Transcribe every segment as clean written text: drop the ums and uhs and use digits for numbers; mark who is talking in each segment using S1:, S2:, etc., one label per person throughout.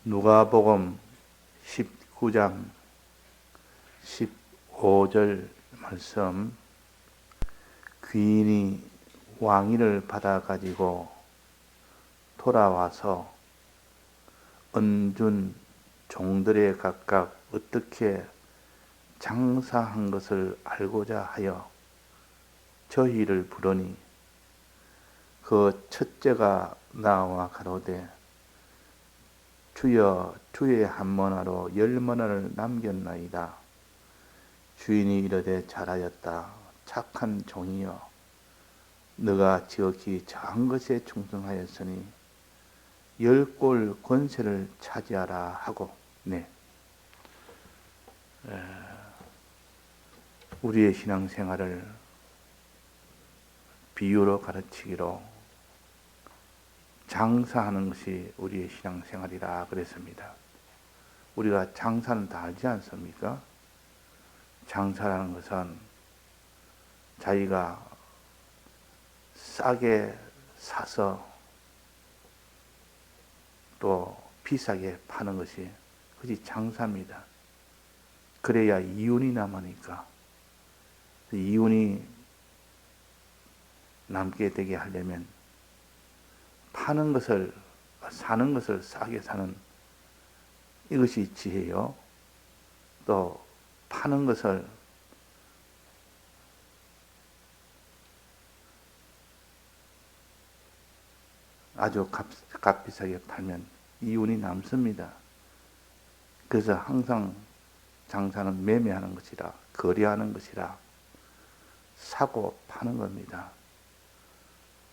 S1: 누가복음 19장 15절 말씀. 귀인이 왕위를 받아가지고 돌아와서 은준 종들에 각각 어떻게 장사한 것을 알고자 하여 저희를 부르니 그 첫째가 나와 가로되 주여 주의 한 머나로 10머나를 남겼나이다. 주인이 이르되 잘하였다. 착한 종이여, 너가 지극히 작은 것에 충성하였으니 10골 권세를 차지하라 하고. 우리의 신앙생활을 비유로 가르치기로 장사하는 것이 우리의 신앙생활이라 그랬습니다. 우리가 장사는 다 알지 않습니까? 장사라는 것은 자기가 싸게 사서 또 비싸게 파는 것이 그것이 장사입니다. 그래야 이윤이 남으니까. 이윤이 남게 되게 하려면 파는 것을, 사는 것을 싸게 사는 이것이 지혜요. 또 파는 것을 아주 값비싸게 팔면 이윤이 남습니다. 그래서 항상 장사는 매매하는 것이라, 거래하는 것이라, 사고 파는 겁니다.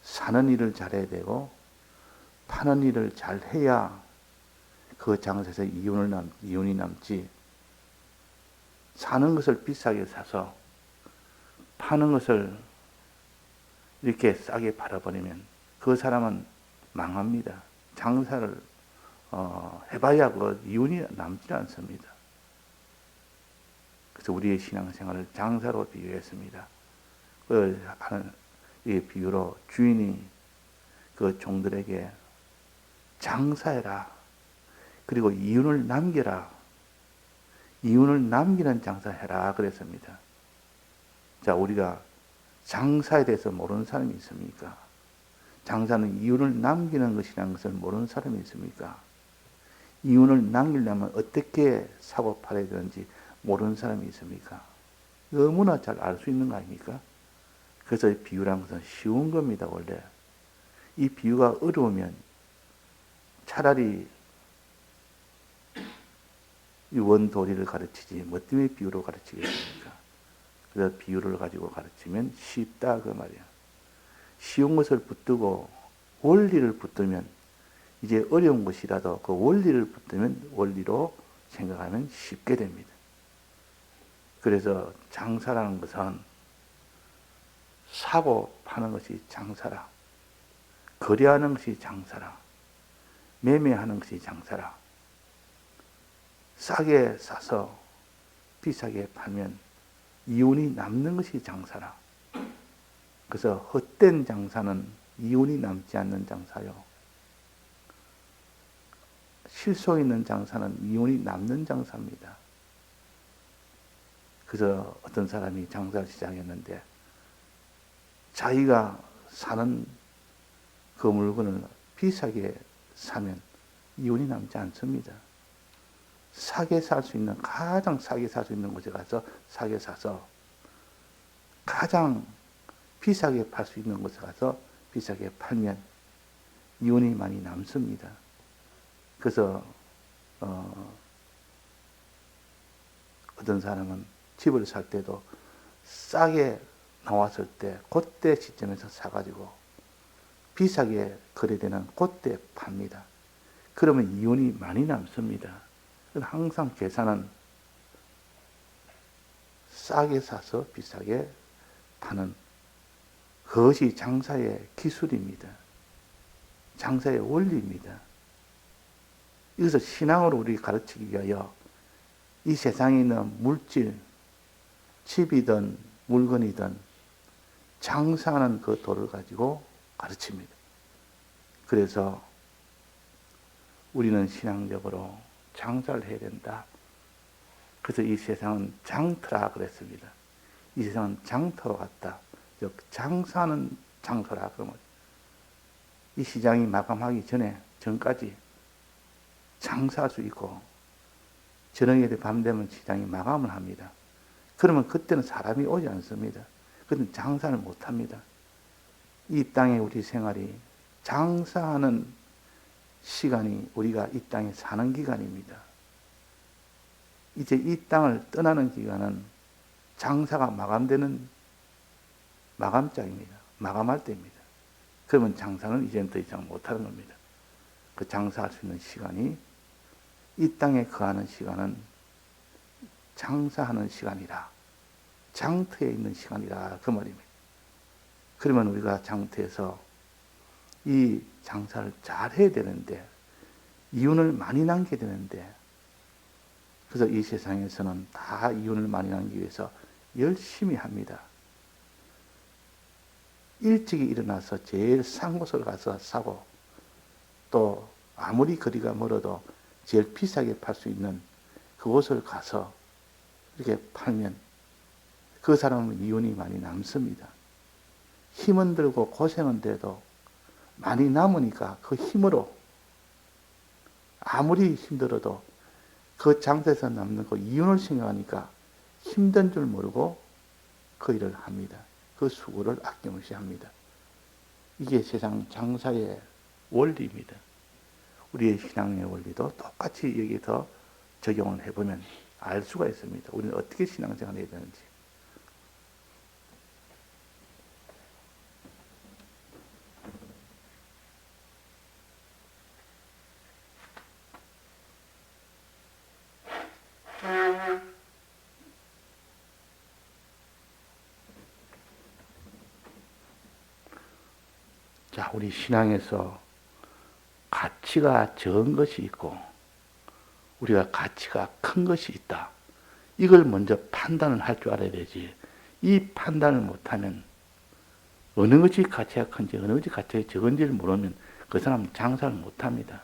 S1: 사는 일을 잘해야 되고 파는 일을 잘 해야 그 장사에서 이윤이 남지. 사는 것을 비싸게 사서 파는 것을 이렇게 싸게 팔아버리면 그 사람은 망합니다. 장사를 해봐야 그 이윤이 남지 않습니다. 그래서 우리의 신앙생활을 장사로 비유했습니다. 이 비유로 주인이 그 종들에게 장사해라. 그리고 이윤을 남겨라. 이윤을 남기는 장사해라 그랬습니다. 자, 우리가 장사에 대해서 모르는 사람이 있습니까? 장사는 이윤을 남기는 것이라는 것을 모르는 사람이 있습니까? 이윤을 남기려면 어떻게 사고 팔아야 되는지 모르는 사람이 있습니까? 너무나 잘 알 수 있는 거 아닙니까? 그래서 이 비유라는 것은 쉬운 겁니다, 원래. 이 비유가 어려우면 차라리 이 원도리를 가르치지 뭐 때문에 비유로 가르치겠습니까? 그래서 비유를 가지고 가르치면 쉽다 그 말이야. 쉬운 것을 붙들고 원리를 붙들면 이제 어려운 것이라도 그 원리를 붙들면 원리로 생각하면 쉽게 됩니다. 그래서 장사라는 것은 사고 파는 것이 장사라. 거래하는 것이 장사라. 매매하는 것이 장사라. 싸게 사서 비싸게 팔면 이윤이 남는 것이 장사라. 그래서 헛된 장사는 이윤이 남지 않는 장사요. 실속 있는 장사는 이윤이 남는 장사입니다. 그래서 어떤 사람이 장사를 시작했는데 자기가 사는 그 물건을 비싸게 사면 이윤이 남지 않습니다. 싸게 살 수 있는, 가장 싸게 살 수 있는 곳에 가서 싸게 사서 가장 비싸게 팔 수 있는 곳에 가서 비싸게 팔면 이윤이 많이 남습니다. 그래서 어떤 사람은 집을 살 때도 싸게 나왔을 때 그때 시점에서 사가지고 비싸게 거래되는 그때 팝니다. 그러면 이윤이 많이 남습니다. 항상 계산은 싸게 사서 비싸게 파는 그것이 장사의 기술입니다. 장사의 원리입니다. 이것을 신앙으로 우리 가르치기 위하여 이 세상에 있는 물질, 집이든 물건이든 장사하는 그 도를 가지고 가르칩니다. 그래서 우리는 신앙적으로 장사를 해야 된다. 그래서 이 세상은 장터라 그랬습니다. 이 세상은 장터로 갔다. 즉 장사하는 장소라 그러면 이 시장이 마감하기 전까지 장사할 수 있고 저녁에 밤 되면 시장이 마감을 합니다. 그러면 그때는 사람이 오지 않습니다. 그때는 장사를 못합니다. 이 땅에 우리 생활이 장사하는 시간이 우리가 이 땅에 사는 기간입니다. 이제 이 땅을 떠나는 기간은 장사가 마감되는 마감장입니다. 마감할 때입니다. 그러면 장사는 이제는 더 이상 못하는 겁니다. 그 장사할 수 있는 시간이 이 땅에 거하는 시간은 장사하는 시간이라 장터에 있는 시간이라 그 말입니다. 그러면 우리가 장터에서 이 장사를 잘 해야 되는데 이윤을 많이 남겨야 되는데 그래서 이 세상에서는 다 이윤을 많이 남기기 위해서 열심히 합니다. 일찍이 일어나서 제일 싼 곳을 가서 사고 또 아무리 거리가 멀어도 제일 비싸게 팔 수 있는 그곳을 가서 이렇게 팔면 그 사람은 이윤이 많이 남습니다. 힘은 들고 고생은 돼도 많이 남으니까 그 힘으로 아무리 힘들어도 그 장사에서 남는 그 이윤을 생각하니까 힘든 줄 모르고 그 일을 합니다. 그 수고를 아낌없이 합니다. 이게 세상 장사의 원리입니다. 우리의 신앙의 원리도 똑같이 여기서 적용을 해보면 알 수가 있습니다. 우리는 어떻게 신앙생활을 해야 되는지. 자, 우리 신앙에서 가치가 적은 것이 있고 우리가 가치가 큰 것이 있다. 이걸 먼저 판단을 할 줄 알아야 되지. 이 판단을 못하면 어느 것이 가치가 큰지 어느 것이 가치가 적은지를 모르면 그 사람은 장사를 못합니다.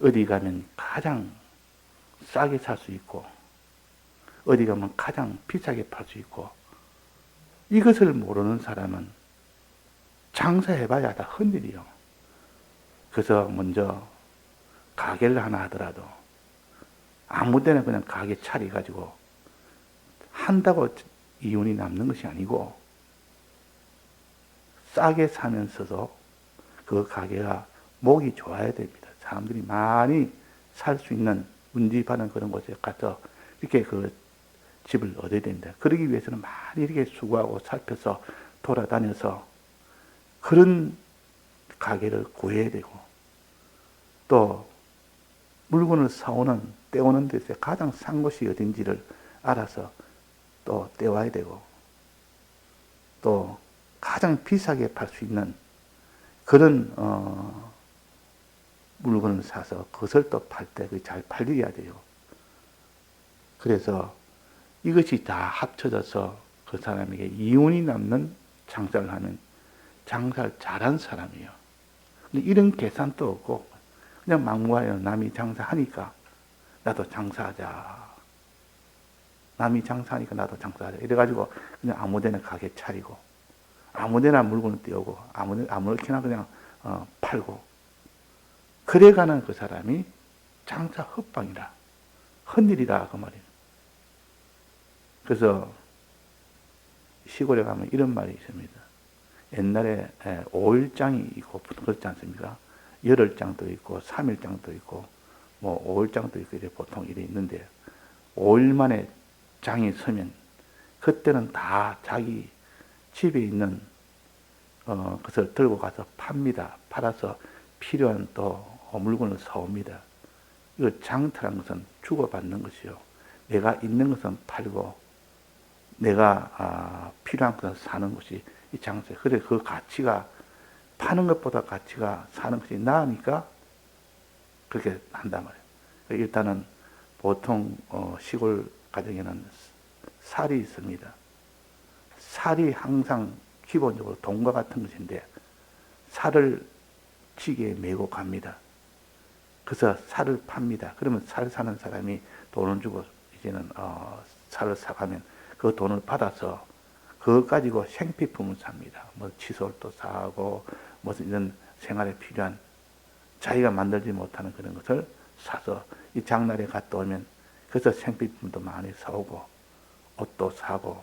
S1: 어디 가면 가장 싸게 살 수 있고 어디 가면 가장 비싸게 팔 수 있고 이것을 모르는 사람은 장사해봐야 다 헛일이요. 그래서 먼저 가게를 하나 하더라도 아무 데나 그냥 가게 차려가지고 한다고 이윤이 남는 것이 아니고 싸게 사면서도 그 가게가 목이 좋아야 됩니다. 사람들이 많이 살 수 있는 운집하는 그런 곳에 가서 이렇게 그 집을 얻어야 된다. 그러기 위해서는 많이 이렇게 수고하고 살펴서 돌아다녀서 그런 가게를 구해야 되고 또 물건을 사오는 떼오는 데서 가장 싼 곳이 어딘지를 알아서 또 떼와야 되고 또 가장 비싸게 팔 수 있는 그런 물건을 사서 그것을 또 팔 때 잘 팔려야 돼요. 그래서 이것이 다 합쳐져서 그 사람에게 이윤이 남는 장사를 하면 장사를 잘한 사람이에요. 근데 이런 계산도 없고 그냥 막무가내로 남이 장사하니까 나도 장사하자. 남이 장사하니까 나도 장사하자. 이래가지고 그냥 아무데나 가게 차리고 아무데나 물건을 띄우고 아무렇게나 그냥 팔고 그래가는 그 사람이 장사 헛방이라 헛일이다 그 말이에요. 그래서 시골에 가면 이런 말이 있습니다. 옛날에 5일장이 있고 그렇지 않습니까? 열흘장도 있고 3일장도 있고 뭐 5일장도 있고 이래 보통 이래 있는데 5일 만에 장이 서면 그때는 다 자기 집에 있는 그것을 들고 가서 팝니다. 팔아서 필요한 또 물건을 사옵니다. 이거 장터라는 것은 주고받는 것이요. 내가 있는 것은 팔고 내가 필요한 것을 사는 것이 이 장사예요. 그래 그 가치가 파는 것보다 가치가 사는 것이 나으니까 그렇게 한단 말이에요. 일단은 보통 시골 가정에는 살이 있습니다. 살이 항상 기본적으로 돈과 같은 것인데 살을 지게에 메고 갑니다. 그래서 살을 팝니다. 그러면 살 사는 사람이 돈을 주고 이제는 살을 사가면 그 돈을 받아서 그거 가지고 생필품을 삽니다. 뭐 칫솔도 사고 무슨 이런 생활에 필요한 자기가 만들지 못하는 그런 것을 사서 이 장날에 갔다 오면 그래서 생필품도 많이 사오고 옷도 사고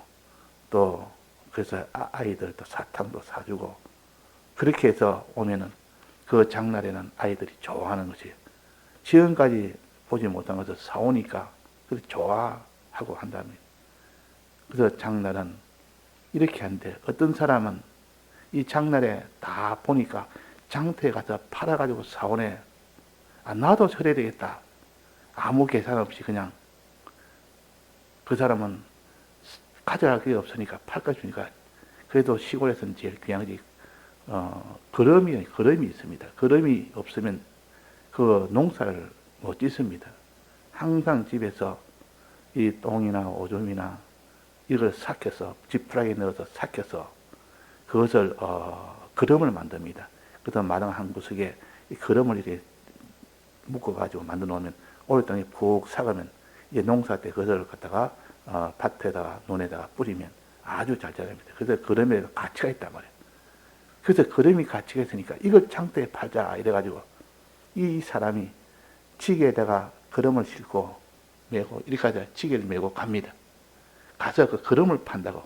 S1: 또 그래서 아이들도 사탕도 사주고 그렇게 해서 오면은 그 장날에는 아이들이 좋아하는 것이 지금까지 보지 못한 것을 사오니까 그래서 좋아하고 한다면 그래서 장날은 이렇게 하는데 어떤 사람은 이 장날에 다 보니까 장터에 가서 팔아가지고 사오네. 나도 설해야 되겠다. 아무 계산 없이 그냥 그 사람은 가져갈 게 없으니까 팔까 주니까 그래도 시골에서는 제일 그냥 거름이 있습니다. 거름이 없으면 그 농사를 못 짓습니다. 항상 집에서 이 똥이나 오줌이나 이걸 삭혀서 지푸라기에 넣어서 삭혀서 그것을 거름을 만듭니다. 그다음 마당 한 구석에 이 거름을 이렇게 묶어가지고 만들어 놓으면 오랫동안 푹 삭으면 이제 농사 때 그것을 갖다가 밭에다가 논에다가 뿌리면 아주 잘 자랍니다. 그래서 거름에 가치가 있단 말이에요. 그래서 거름이 가치가 있으니까 이걸 장터에 팔자 이래가지고 이 사람이 지게에다가 거름을 싣고 메고 이렇게 하자 지게를 메고 갑니다. 가서 그 거름을 판다고.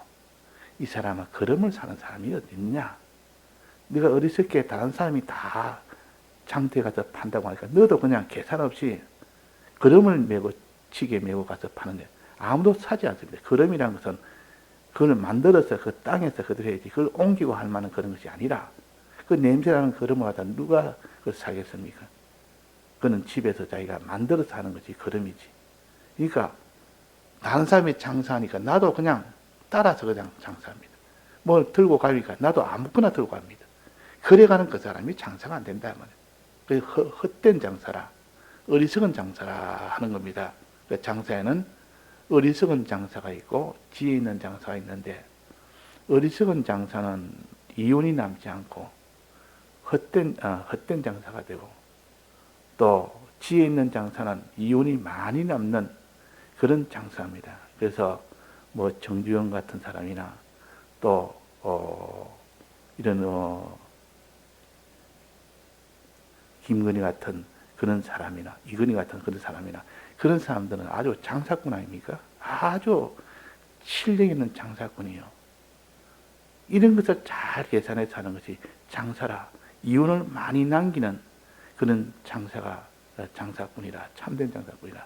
S1: 이 사람은 거름을 사는 사람이 어디 있냐? 네가 어리석게 다른 사람이 다 장터에 가서 판다고 하니까 너도 그냥 계산 없이 거름을 메고 지게 메고 가서 파는데 아무도 사지 않습니다. 거름이라는 것은 그걸 만들어서 그 땅에서 그대로 해야지 그걸 옮기고 할 만한 그런 것이 아니라 그 냄새나는 거름을 갖다 누가 그걸 사겠습니까? 그는 집에서 자기가 만들어서 하는 것이 거름이지. 그러니까 다른 사람이 장사하니까 나도 그냥 따라서 그냥 장사합니다. 뭘 들고 가니까 나도 아무거나 들고 갑니다. 그래가는 그 사람이 장사가 안 된다 말이에요. 헛된 장사라, 어리석은 장사라 하는 겁니다. 그 장사에는 어리석은 장사가 있고 지혜 있는 장사가 있는데 어리석은 장사는 이윤이 남지 않고 헛된 장사가 되고 또 지혜 있는 장사는 이윤이 많이 남는 그런 장사입니다. 그래서 뭐 정주영 같은 사람이나 또 이런 김건희 같은 그런 사람이나 이건희 같은 그런 사람이나 그런 사람들은 아주 장사꾼 아닙니까? 아주 실력 있는 장사꾼이요. 이런 것을 잘 계산해서 하는 것이 장사라. 이윤을 많이 남기는 그런 장사꾼이라 참된 장사꾼이라.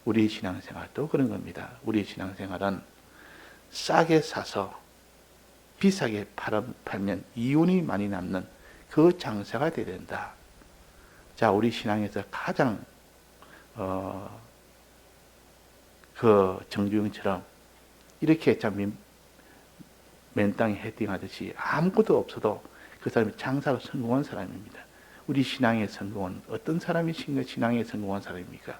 S1: 우리 신앙생활도 그런 겁니다. 우리 신앙생활은 싸게 사서 비싸게 팔면 이윤이 많이 남는 그 장사가 되어야 된다. 자, 우리 신앙에서 가장 그 정주영처럼 이렇게 참 맨땅에 헤딩하듯이 아무것도 없어도 그 사람이 장사로 성공한 사람입니다. 우리 신앙의 성공은 어떤 사람이 신앙에 성공한 사람입니까?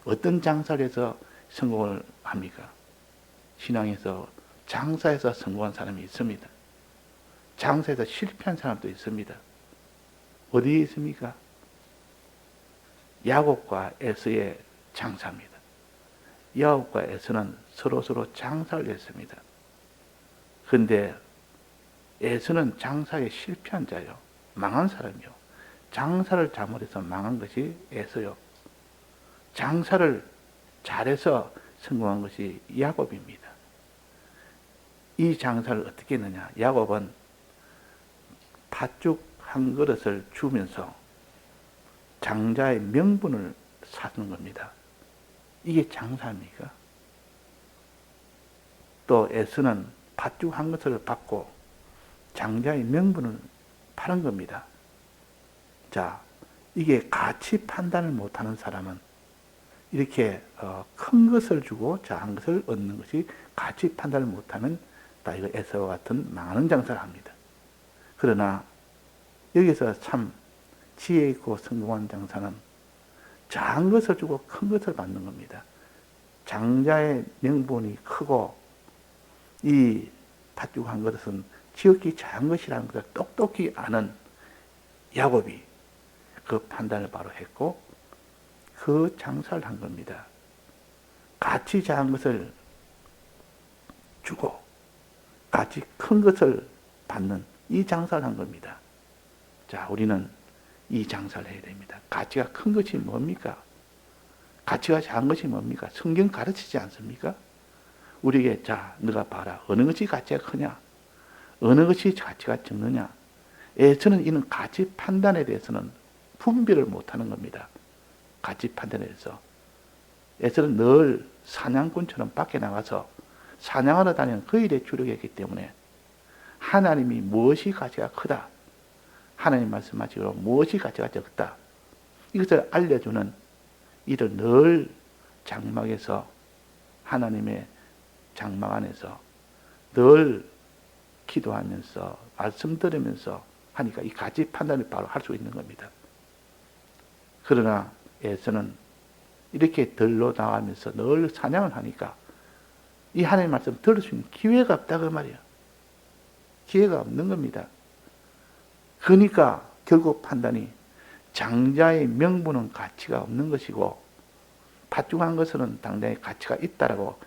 S1: 어떤 장사를 해서 성공을 합니까? 신앙에서 장사에서 성공한 사람이 있습니다. 장사에서 실패한 사람도 있습니다. 어디에 있습니까? 야곱과 에서의 장사입니다. 야곱과 에서는 서로 장사를 했습니다. 그런데 에서는 장사에 실패한 자요. 망한 사람이요. 장사를 잘못해서 망한 것이 에서요. 장사를 잘해서 성공한 것이 야곱입니다. 이 장사를 어떻게 했느냐? 야곱은 팥죽 한 그릇을 주면서 장자의 명분을 사는 겁니다. 이게 장사입니까? 또 에서는 팥죽 한 것을 받고 장자의 명분을 파는 겁니다. 자, 이게 가치 판단을 못하는 사람은 이렇게 큰 것을 주고 작은 것을 얻는 것이 가치 판단을 못하면 다 이거 에서와 같은 망하는 장사를 합니다. 그러나 여기서 참 지혜 있고 성공한 장사는 작은 것을 주고 큰 것을 받는 겁니다. 장자의 명분이 크고 이 팥죽 한 것은 지극히 작은 것이라는 것을 똑똑히 아는 야곱이 그 판단을 바로 했고 그 장사를 한 겁니다. 가치 작은 것을 주고 가치 큰 것을 받는 이 장사를 한 겁니다. 자, 우리는 이 장사를 해야 됩니다. 가치가 큰 것이 뭡니까? 가치가 작은 것이 뭡니까? 성경 가르치지 않습니까? 우리에게 자, 너가 봐라. 어느 것이 가치가 크냐? 어느 것이 가치가 적느냐? 저는 이는 가치 판단에 대해서는 분별을 못하는 겁니다. 가치 판단에 대해서. 에서는 늘 사냥꾼처럼 밖에 나가서 사냥하러 다니는 그 일에 주력했기 때문에 하나님이 무엇이 가치가 크다, 하나님 말씀하시기로 무엇이 가치가 적다, 이것을 알려주는 일을 늘 장막에서, 하나님의 장막 안에서 늘 기도하면서 말씀 들으면서 하니까 이 가치 판단을 바로 할 수 있는 겁니다. 그러나 에서는 이렇게 들로 나가면서 늘 사냥을 하니까 이 하나님의 말씀 들을 수 있는 기회가 없다 그 말이에요. 기회가 없는 겁니다. 그러니까 결국 판단이 장자의 명분은 가치가 없는 것이고 팥죽한 것은 당장의 가치가 있다라고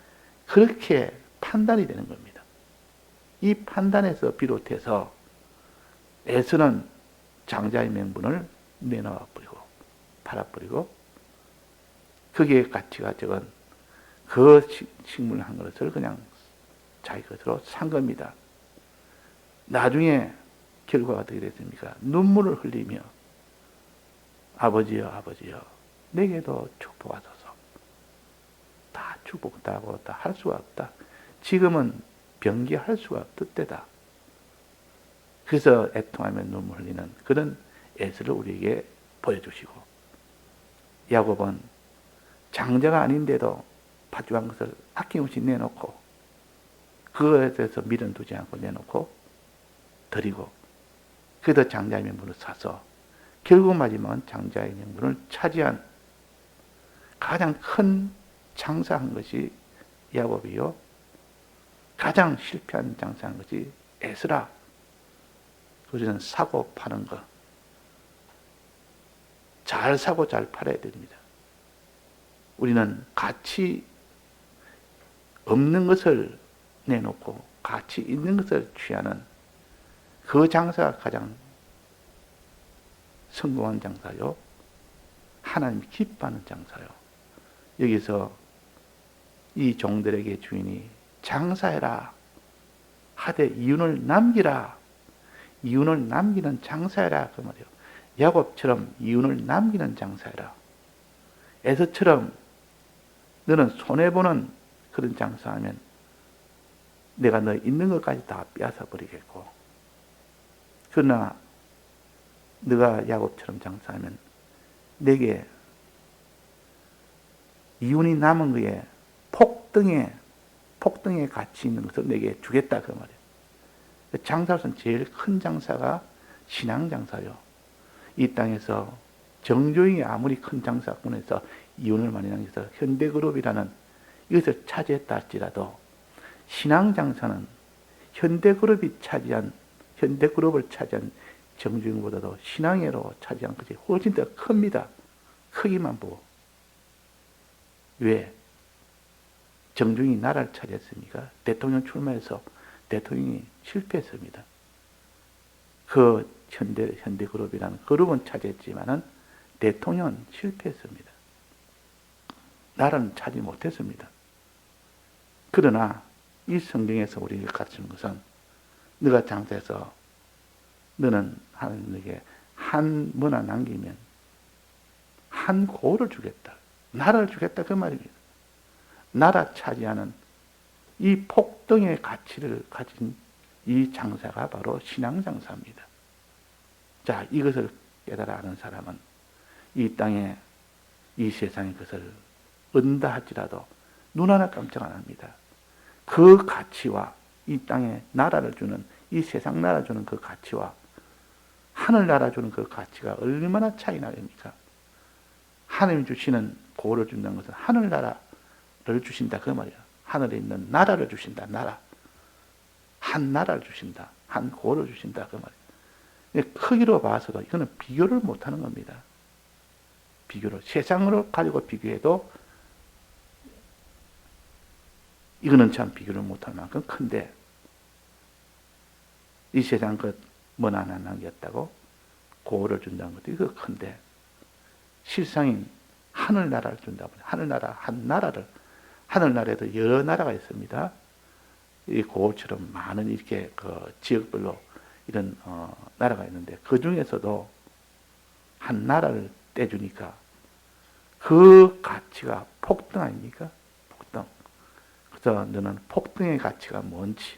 S1: 그렇게 판단이 되는 겁니다. 이 판단에서 비롯해서 에서는 장자의 명분을 내놓아 버리고 팔아버리고 거기에 가치가 적은 그 식물을 한 것을 그냥 자기 것으로 산 겁니다. 나중에 결과가 어떻게 됐습니까? 눈물을 흘리며 아버지여 아버지여 내게도 축복하소서. 다 축복하고 다 할 수가 없다. 지금은 변기할 수가 없을 때다. 그래서 애통하며 눈물 흘리는 그런 에서를 우리에게 보여주시고, 야곱은 장자가 아닌데도 파주한 것을 아낌없이 내놓고 그것에 대해서 미련 두지 않고 내놓고 드리고, 그래도 장자의 명분을 사서 결국 마지막은 장자의 명분을 차지한 가장 큰 장사한 것이 야곱이요, 가장 실패한 장사한 것이 에스라. 우리는 사고 파는 거 잘 사고 잘 팔아야 됩니다. 우리는 가치 없는 것을 내놓고 가치 있는 것을 취하는 그 장사가 가장 성공한 장사요, 하나님이 기뻐하는 장사요. 여기서 이 종들에게 주인이 장사해라 하되 이윤을 남기라, 이윤을 남기는 장사해라 그 말이에요. 야곱처럼 이윤을 남기는 장사해라. 에서처럼 너는 손해보는 그런 장사하면 내가 너 있는 것까지 다 빼앗아 버리겠고, 그러나 너가 야곱처럼 장사하면 내게 이윤이 남은 거에 폭등의 가치 있는 것을 내게 주겠다 그 말이에요. 장사로서는 제일 큰 장사가 신앙 장사요. 이 땅에서 정조영이 아무리 큰 장사꾼에서 이윤을 많이 남겨서 현대그룹이라는 이것을 차지했다 할지라도 신앙 장사는 현대그룹을 차지한 정조영보다도 신앙으로 차지한 것이 훨씬 더 큽니다. 크기만 보고. 왜? 정조영이 나라를 차지했습니까? 대통령 출마해서 대통령이 실패했습니다. 그 현대그룹이라는 그룹은 차지했지만은 대통령은 실패했습니다. 나라는 차지 못했습니다. 그러나 이 성경에서 우리에게 가르치는 것은 너가 장사해서 너는 하나님에게 한 문화 남기면 한 고를 주겠다. 나라를 주겠다 그 말입니다. 나라 차지하는 이 폭등의 가치를 가진 이 장사가 바로 신앙장사입니다. 자, 이것을 깨달아 아는 사람은 이 땅에 이 세상의 것을 얻는다 할지라도 눈 하나 깜짝 안 합니다. 그 가치와 이 땅에 나라를 주는, 이 세상 나라 주는 그 가치와 하늘나라 주는 그 가치가 얼마나 차이 나십니까? 하나님이 주시는 고를 준다는 것은 하늘나라를 주신다 그 말이야. 하늘에 있는 나라를 주신다. 나라. 한 나라를 주신다. 한 고를 주신다 그 말이야. 크기로 봐서도 이거는 비교를 못하는 겁니다. 비교를 세상으로 가지고 비교해도 이거는 참 비교를 못할 만큼 큰데 이 세상 것 먼 하나 남겼다고 고를 준다는 것도 이거 큰데 실상인 하늘나라를 준다고 하늘나라 한 나라를 하늘나라에도 여러 나라가 있습니다. 이 고을처럼 많은 이렇게 그 지역별로 이런 나라가 있는데 그 중에서도 한 나라를 떼주니까 그 가치가 폭등 아닙니까? 폭등. 그래서 너는 폭등의 가치가 뭔지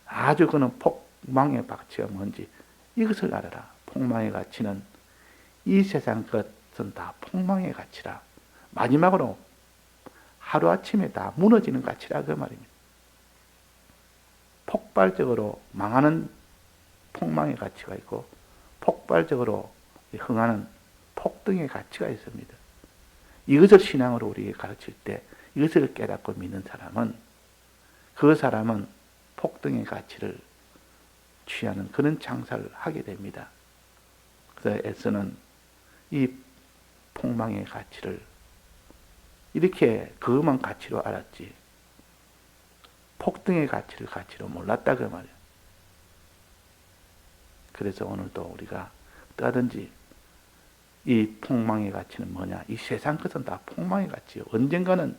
S1: 아주 그는 폭망의 가치가 뭔지 이것을 알아라. 폭망의 가치는 이 세상 것은 다 폭망의 가치라. 마지막으로 하루아침에 다 무너지는 가치라 그 말입니다. 폭발적으로 망하는 폭망의 가치가 있고 폭발적으로 흥하는 폭등의 가치가 있습니다. 이것을 신앙으로 우리에게 가르칠 때 이것을 깨닫고 믿는 사람은 그 사람은 폭등의 가치를 취하는 그런 장사를 하게 됩니다. 그래서 에서는 이 폭망의 가치를 이렇게 그것만 가치로 알았지 폭등의 가치를 가치로 몰랐다 그 말이에요. 그래서 오늘도 우리가 어떠하든지 이 폭망의 가치는 뭐냐? 이 세상 것은 다 폭망의 가치요. 언젠가는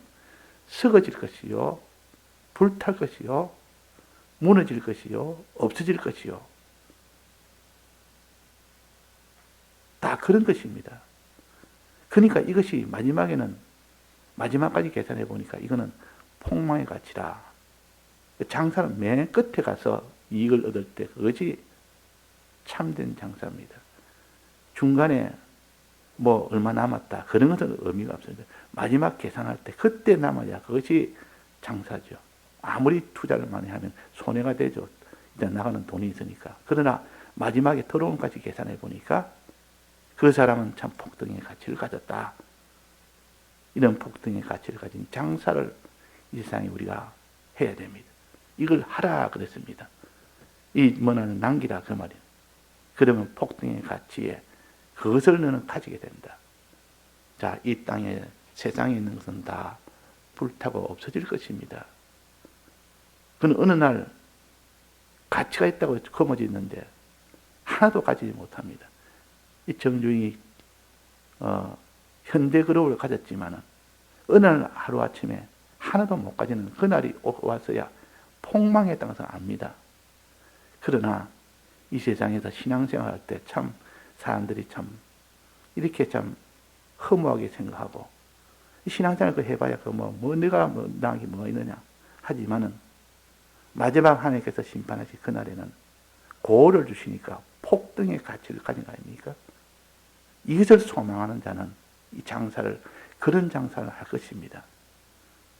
S1: 썩어질 것이요, 불탈 것이요, 무너질 것이요, 없어질 것이요. 다 그런 것입니다. 그러니까 이것이 마지막까지 계산해 보니까 이거는 폭망의 가치라. 장사는 맨 끝에 가서 이익을 얻을 때 그것이 참된 장사입니다. 중간에 뭐 얼마 남았다 그런 것은 의미가 없습니다. 마지막 계산할 때 그때 남아야 그것이 장사죠. 아무리 투자를 많이 하면 손해가 되죠. 일단 나가는 돈이 있으니까. 그러나 마지막에 들어온까지 계산해 보니까 그 사람은 참 폭등의 가치를 가졌다. 이런 폭등의 가치를 가진 장사를 이 세상에 우리가 해야 됩니다. 이걸 하라 그랬습니다. 이 문화는 남기라 그 말이에요. 그러면 폭등의 가치에 그것을 너는 가지게 된다. 자, 이 땅에 세상에 있는 것은 다 불타고 없어질 것입니다. 그는 어느 날 가치가 있다고 거머쥐는데 하나도 가지지 못합니다. 이 정중이 현대 그룹을 가졌지만 어느 날 하루아침에 하나도 못 가지는 그날이 왔어야 폭망했다는 것을 압니다. 그러나 이 세상에서 신앙생활 할 때 참 사람들이 참 이렇게 참 허무하게 생각하고 신앙생활 그 해봐야 내가 나게 뭐 있느냐 하지만은 마지막 하나님께서 심판하실 그날에는 고를 주시니까 폭등의 가치를 가진 거 아닙니까? 이것을 소망하는 자는 이 장사를 그런 장사를 할 것입니다.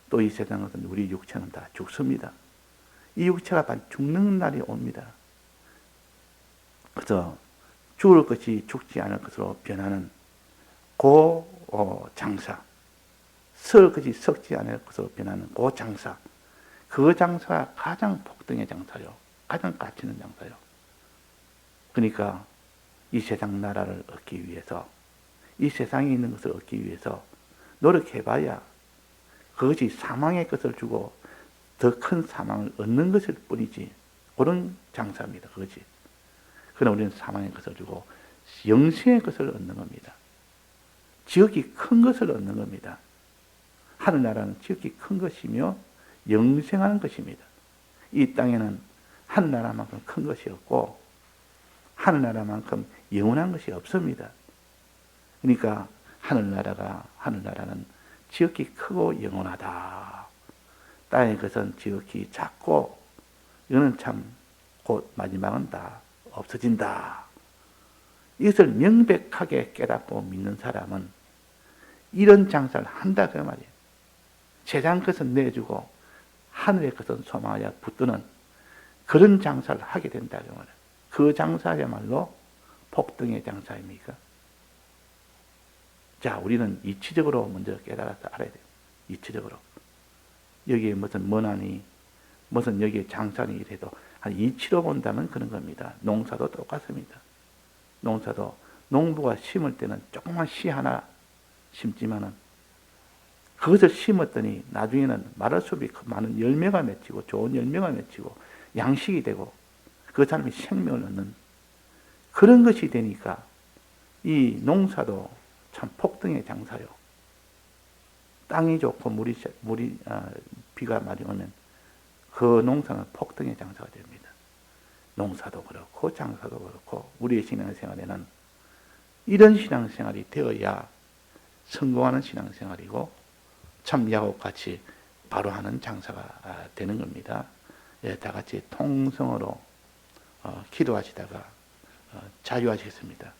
S1: 또 이 세상은 우리 육체는 다 죽습니다. 이 육체가 반 죽는 날이 옵니다. 그래서 죽을 것이 죽지 않을 것으로 변하는 그 장사, 썩을 것이 썩지 않을 것으로 변하는 그 장사, 그 장사가 가장 폭등의 장사요. 가장 가치 있는 장사요. 그러니까 이 세상 나라를 얻기 위해서, 이 세상에 있는 것을 얻기 위해서 노력해봐야 그것이 사망의 것을 주고 더 큰 사망을 얻는 것일 뿐이지, 그런 장사입니다. 그것이. 그러나 우리는 사망의 것을 주고 영생의 것을 얻는 겁니다. 지극히 큰 것을 얻는 겁니다. 하늘나라는 지극히 큰 것이며 영생하는 것입니다. 이 땅에는 하늘나라만큼 큰 것이 없고 하늘나라만큼 영원한 것이 없습니다. 그러니까 하늘나라는 지극히 크고 영원하다. 땅의 것은 지극히 작고 이거는 참 곧 마지막은 다 없어진다. 이것을 명백하게 깨닫고 믿는 사람은 이런 장사를 한다 그 말이에요. 세상 것은 내주고 하늘의 것은 소망하여 붙드는 그런 장사를 하게 된다 그 말이에요. 그 장사야말로 폭등의 장사입니까? 자, 우리는 이치적으로 먼저 깨달아서 알아야 돼요. 이치적으로. 여기에 무슨 mon하니, 무슨 여기에 장사니 이래도 한 이치로 본다면 그런 겁니다. 농사도 똑같습니다. 농사도 농부가 심을 때는 조그만 씨 하나 심지만은 그것을 심었더니 나중에는 말할 수 없이 많은 열매가 맺히고 좋은 열매가 맺히고 양식이 되고 그 사람이 생명을 얻는 그런 것이 되니까 이 농사도 참 폭등의 장사요. 땅이 좋고 비가 많이 오면 그 농사는 폭등의 장사가 됩니다. 농사도 그렇고 장사도 그렇고 우리의 신앙생활에는 이런 신앙생활이 되어야 성공하는 신앙생활이고 참 야곱같이 바로 하는 장사가 되는 겁니다. 예, 다 같이 통성으로 기도하시다가 자유하시겠습니다.